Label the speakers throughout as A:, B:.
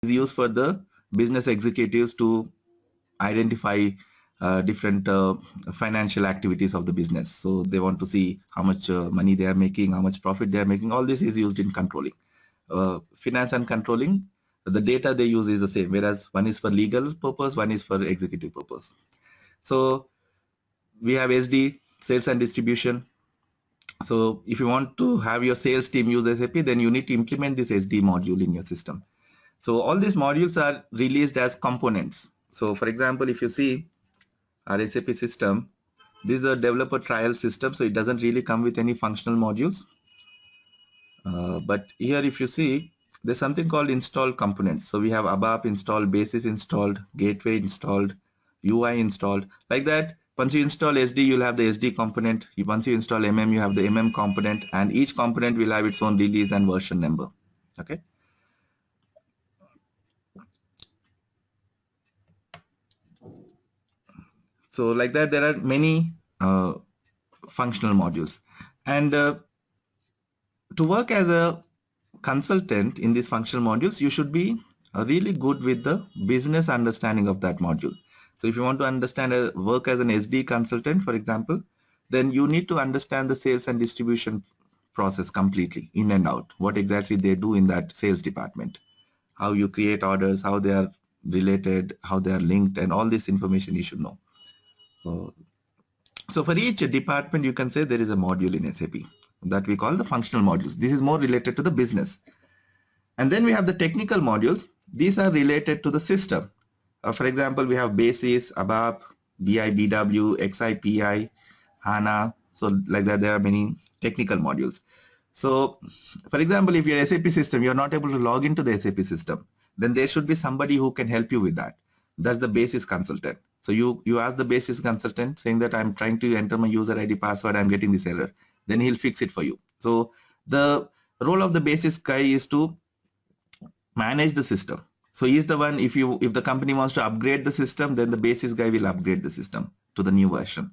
A: is used for the business executives to identify different financial activities of the business. So they want to see how much money they are making, how much profit they are making. All this is used in controlling. Finance and controlling, the data they use is the same, whereas one is for legal purpose, one is for executive purpose. So we have SD, sales and distribution. So if you want to have your sales team use SAP, then you need to implement this SD module in your system. So all these modules are released as components. So for example, if you see our SAP system, this is a developer trial system, so it doesn't really come with any functional modules. But here if you see, there's something called install components. So we have ABAP installed, Basis installed, Gateway installed, UI installed. Like that, once you install SD, you'll have the SD component. Once you install MM, you have the MM component, and each component will have its own release and version number. Okay. So like that, there are many functional modules. And to work as a consultant in these functional modules, you should be really good with the business understanding of that module. So if you want to understand work as an SD consultant, for example, then you need to understand the sales and distribution process completely, in and out, what exactly they do in that sales department, how you create orders, how they are related, how they are linked, and all this information you should know. So for each department, you can say there is a module in SAP that we call the functional modules. This is more related to the business. And then we have the technical modules. These are related to the system. For example, we have Basis, ABAP, BI, BW, XIPI, HANA. So like that, there are many technical modules. So for example, if your SAP system, you're not able to log into the SAP system, then there should be somebody who can help you with that. That's the Basis consultant. So you ask the Basis consultant saying that I'm trying to enter my user ID password, I'm getting this error. Then he'll fix it for you. So the role of the Basis guy is to manage the system. So he's the one, if the company wants to upgrade the system, then the Basis guy will upgrade the system to the new version.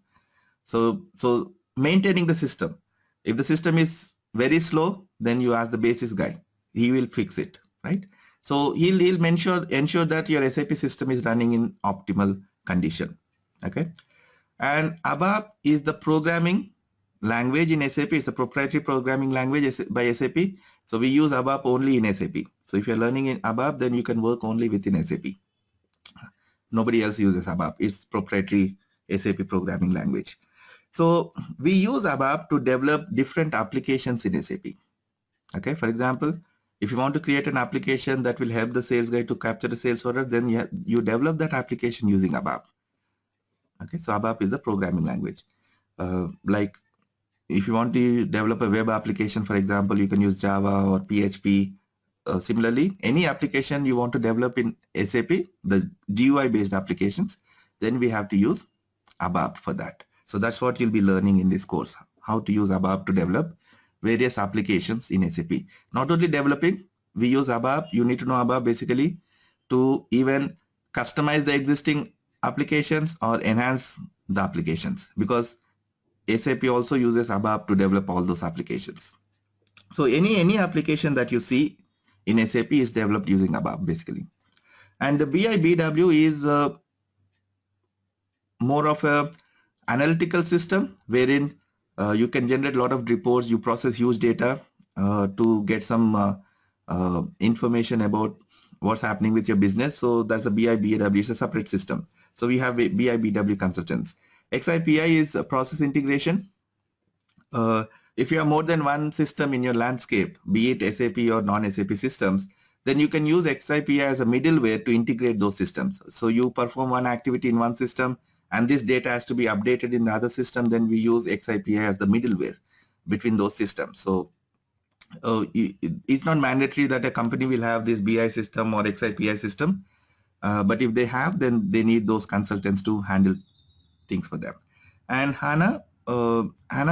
A: So maintaining the system. If the system is very slow, then you ask the Basis guy. He will fix it, right? So he'll ensure that your SAP system is running in optimal condition. Okay. And ABAP is the programming language in SAP. It's a proprietary programming language by SAP. So we use ABAP only in SAP. So if you're learning in ABAP, then you can work only within SAP. Nobody else uses ABAP. It's proprietary SAP programming language. So we use ABAP to develop different applications in SAP. Okay, for example, if you want to create an application that will help the sales guy to capture the sales order, then you develop that application using ABAP. Okay, so ABAP is the programming language. Like if you want to develop a web application, for example, you can use Java or PHP. Similarly, any application you want to develop in SAP, the GUI based applications, then we have to use ABAP for that. So that's what you'll be learning in this course, how to use ABAP to develop various applications in SAP. Not only developing, we use ABAP. You need to know ABAP basically to even customize the existing applications or enhance the applications, because SAP also uses ABAP to develop all those applications. So any application that you see in SAP is developed using ABAP basically. And the BI BW is more of a analytical system wherein you can generate a lot of reports, you process huge data to get some information about what's happening with your business. So that's a BI BW, it's a separate system. So we have BI BW consultants. XIPI is a process integration. If you have more than one system in your landscape, be it SAP or non-SAP systems, then you can use XIPI as a middleware to integrate those systems. So you perform one activity in one system and this data has to be updated in the other system, then we use XIPI as the middleware between those systems. So it's not mandatory that a company will have this BI system or XIPI system, but if they have, then they need those consultants to handle things for them. And HANA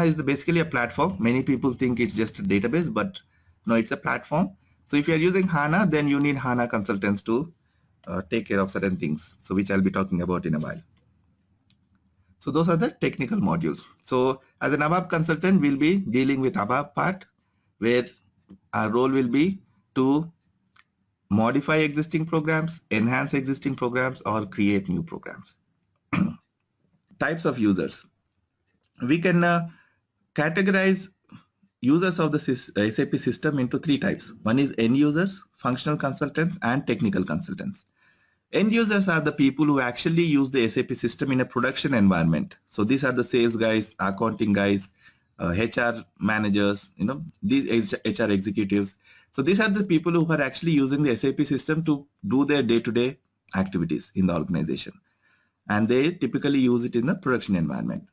A: is basically a platform. Many people think it's just a database, but no, it's a platform. So if you're using HANA, then you need HANA consultants to take care of certain things, so which I'll be talking about in a while. So those are the technical modules. So as an ABAP consultant, we'll be dealing with ABAP part, where our role will be to modify existing programs, enhance existing programs, or create new programs. Types of users. We can categorize users of the SAP system into 3 types. One is end users, functional consultants, and technical consultants. End users are the people who actually use the SAP system in a production environment. So these are the sales guys, accounting guys, HR managers, these HR executives. So these are the people who are actually using the SAP system to do their day-to-day activities in the organization. And they typically use it in the production environment.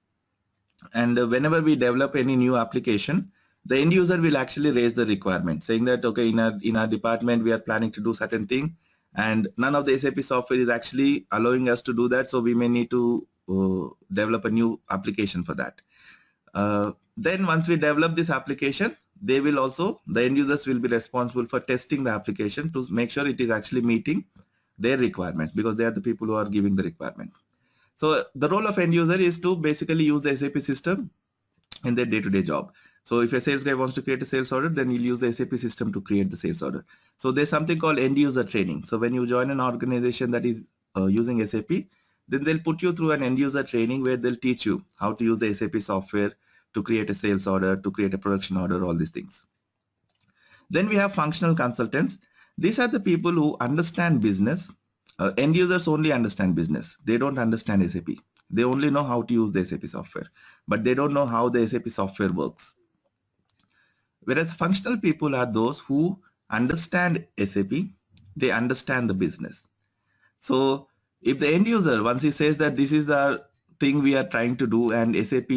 A: And whenever we develop any new application, the end user will actually raise the requirement saying that, okay, in our department, we are planning to do certain thing, and none of the SAP software is actually allowing us to do that. So we may need to develop a new application for that. Then once we develop this application, the end users will be responsible for testing the application to make sure it is actually meeting their requirement, because they are the people who are giving the requirement. So the role of end user is to basically use the SAP system in their day-to-day job. So if a sales guy wants to create a sales order, then he'll use the SAP system to create the sales order. So there's something called end user training. So when you join an organization that is using SAP, then they'll put you through an end user training where they'll teach you how to use the SAP software to create a sales order, to create a production order, all these things. Then we have functional consultants. These are the people who understand business. End users only understand business. They don't understand SAP. They only know how to use the SAP software, but they don't know how the SAP software works. Whereas functional people are those who understand SAP, they understand the business. So if the end user, once he says that this is the thing we are trying to do and SAP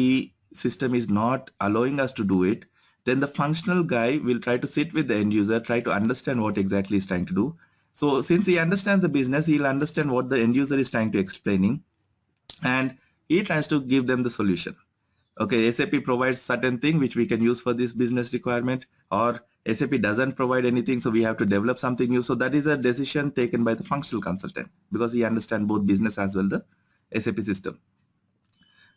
A: system is not allowing us to do it, then the functional guy will try to sit with the end user, try to understand what exactly he's trying to do. So since he understands the business, he'll understand what the end user is trying to explaining, and he tries to give them the solution. Okay, SAP provides certain thing which we can use for this business requirement, or SAP doesn't provide anything, so we have to develop something new. So that is a decision taken by the functional consultant, because he understands both business as well the SAP system.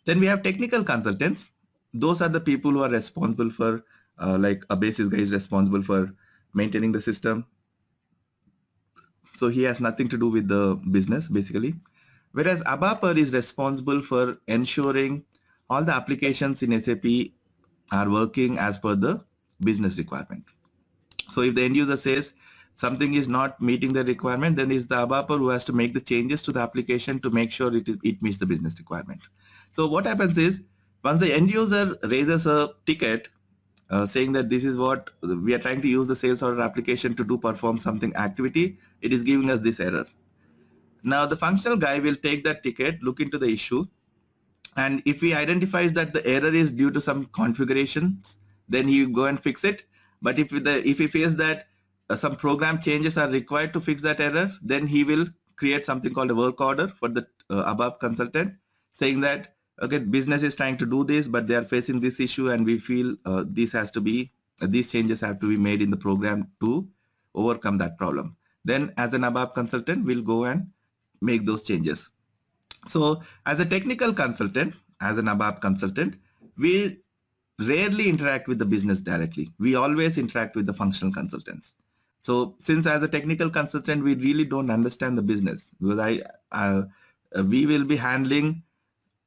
A: Then we have technical consultants. Those are the people who are responsible for, like a basis guy is responsible for maintaining the system. So he has nothing to do with the business basically. Whereas ABAPer is responsible for ensuring all the applications in SAP are working as per the business requirement. So if the end user says something is not meeting the requirement, then it's the ABAPer who has to make the changes to the application to make sure it meets the business requirement. So what happens is, once the end user raises a ticket saying that this is what we are trying to use the sales order application to do, perform something activity, it is giving us this error. Now the functional guy will take that ticket, look into the issue, and if he identifies that the error is due to some configurations, then he will go and fix it. But if he feels that some program changes are required to fix that error, then he will create something called a work order for the above consultant, saying that, okay, business is trying to do this, but they are facing this issue, and we feel these changes have to be made in the program to overcome that problem. Then as an ABAP consultant, we'll go and make those changes. So as a technical consultant, as an ABAP consultant, we rarely interact with the business directly. We always interact with the functional consultants. So since as a technical consultant, we really don't understand the business, because we will be handling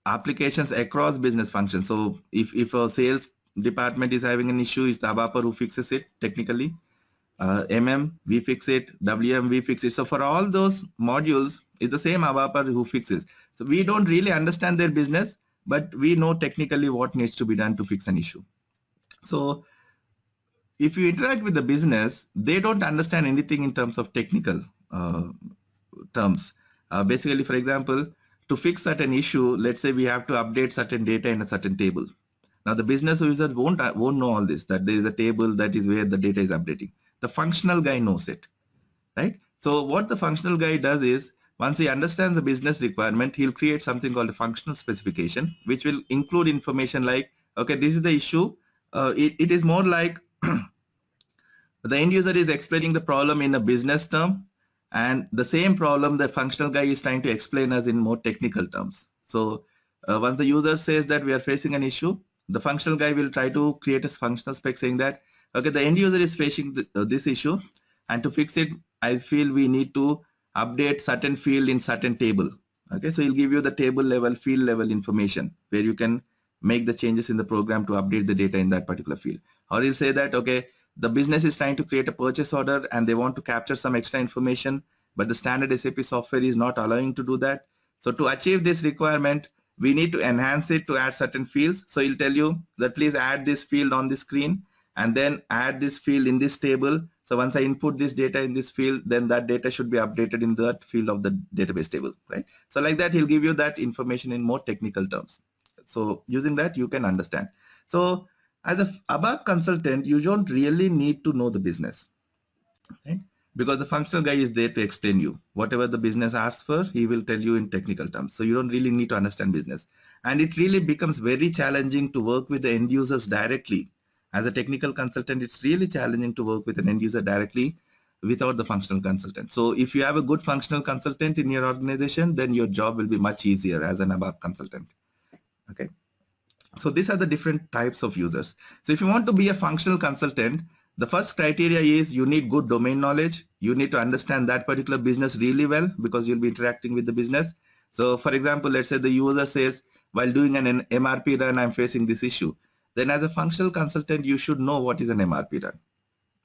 A: applications across business functions. So if a sales department is having an issue, it's the ABAPer who fixes it technically. we fix it, WM, we fix it. So for all those modules, it's the same ABAPer who fixes. So we don't really understand their business, but we know technically what needs to be done to fix an issue. So if you interact with the business, they don't understand anything in terms of technical terms. Basically, for example, to fix certain issue, let's say we have to update certain data in a certain table. Now the business user won't know all this, that there is a table that is where the data is updating. The functional guy knows it, right? So what the functional guy does is, once he understands the business requirement, he'll create something called a functional specification, which will include information like, okay, this is the issue. It is more like the end user is explaining the problem in a business term, and the same problem the functional guy is trying to explain us in more technical terms. So once the user says that we are facing an issue, the functional guy will try to create a functional spec saying that, okay, the end user is facing this issue, and to fix it, I feel we need to update certain field in certain table. Okay, so he'll give you the table level, field level information where you can make the changes in the program to update the data in that particular field. Or he'll say that, okay, the business is trying to create a purchase order and they want to capture some extra information, but the standard SAP software is not allowing to do that. So to achieve this requirement, we need to enhance it to add certain fields. So he'll tell you that please add this field on the screen and then add this field in this table. So once I input this data in this field, then that data should be updated in that field of the database table, right? So like that, he'll give you that information in more technical terms. So using that, you can understand. So as a ABAP consultant, you don't really need to know the business, right? Because the functional guy is there to explain you. Whatever the business asks for, he will tell you in technical terms. So you don't really need to understand business. And it really becomes very challenging to work with the end users directly. As a technical consultant, it's really challenging to work with an end user directly without the functional consultant. So if you have a good functional consultant in your organization, then your job will be much easier as an ABAP consultant. Okay. So these are the different types of users. So if you want to be a functional consultant, the first criteria is you need good domain knowledge. You need to understand that particular business really well because you'll be interacting with the business. So for example, let's say the user says, while doing an MRP run, I'm facing this issue. Then as a functional consultant, you should know what is an MRP run,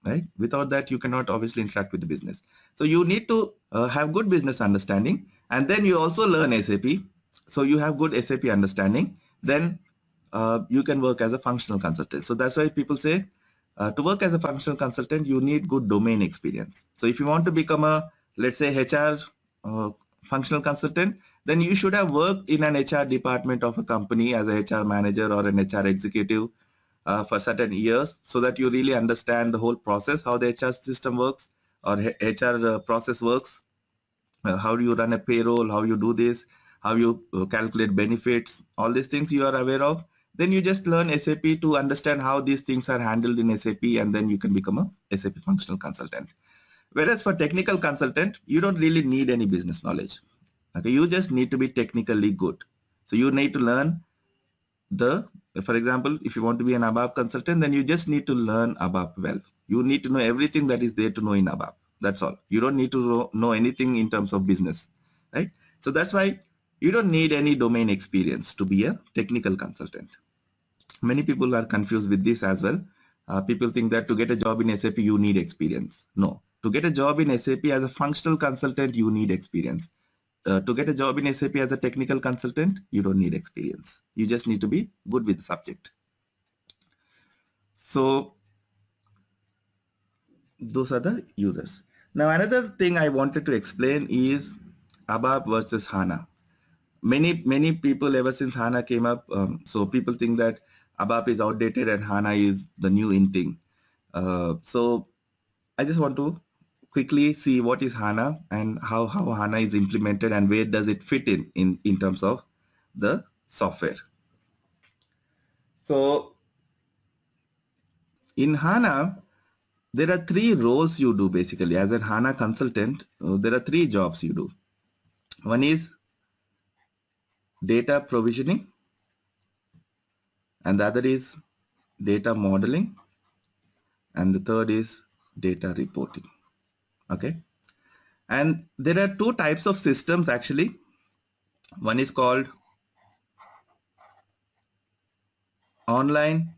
A: right? Without that, you cannot obviously interact with the business. So you need to have good business understanding, and then you also learn SAP. So you have good SAP understanding, then you can work as a functional consultant. So that's why people say to work as a functional consultant, you need good domain experience. So if you want to become a, let's say, HR functional consultant, then you should have worked in an HR department of a company as a HR manager or an HR executive for certain years, so that you really understand the whole process, how the HR system works or HR process works, how do you run a payroll, how you do this, how you calculate benefits, all these things you are aware of. Then you just learn SAP to understand how these things are handled in SAP, and then you can become a SAP functional consultant. Whereas for technical consultant, you don't really need any business knowledge. Okay, you just need to be technically good. So you need to learn for example, if you want to be an ABAP consultant, then you just need to learn ABAP well. You need to know everything that is there to know in ABAP. That's all. You don't need to know anything in terms of business, right? So that's why you don't need any domain experience to be a technical consultant. Many people are confused with this as well. People think that to get a job in SAP, you need experience. No, to get a job in SAP as a functional consultant, you need experience. To get a job in SAP as a technical consultant, you don't need experience. You just need to be good with the subject. So those are the users. Now another thing I wanted to explain is ABAP versus HANA. Many people ever since HANA came up, so people think that ABAP is outdated and HANA is the new in thing. So I just want to quickly see what is HANA and how HANA is implemented and where does it fit in terms of the software. So in HANA, there are three roles you do basically. As a HANA consultant, there are three jobs you do. One is data provisioning, and the other is data modeling, and the third is data reporting. Okay. And there are two types of systems actually. One is called online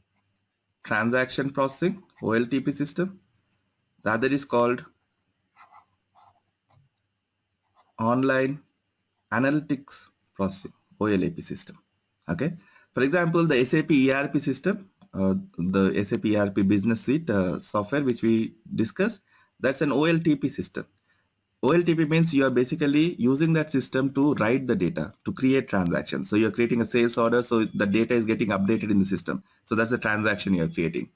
A: transaction processing, OLTP system. The other is called online analytics processing, OLAP system. Okay. For example, the SAP ERP system, the SAP ERP Business Suite software which we discussed, that's an OLTP system. OLTP means you are basically using that system to write the data, to create transactions. So you're creating a sales order, so the data is getting updated in the system. So that's a transaction you're creating.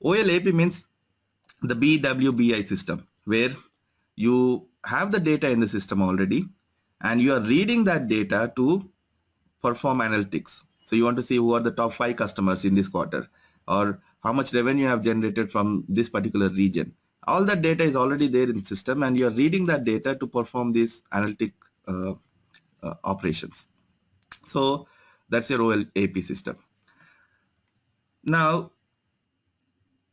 A: OLAP means the BWBI system, where you have the data in the system already and you are reading that data to perform analytics. So you want to see who are the top 5 customers in this quarter, or how much revenue you have generated from this particular region. All that data is already there in the system and you are reading that data to perform these analytic operations. So that's your OLAP system. Now,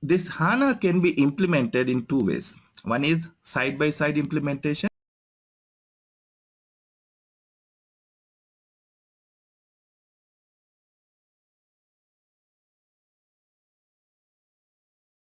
A: this HANA can be implemented in two ways. One is side-by-side implementation.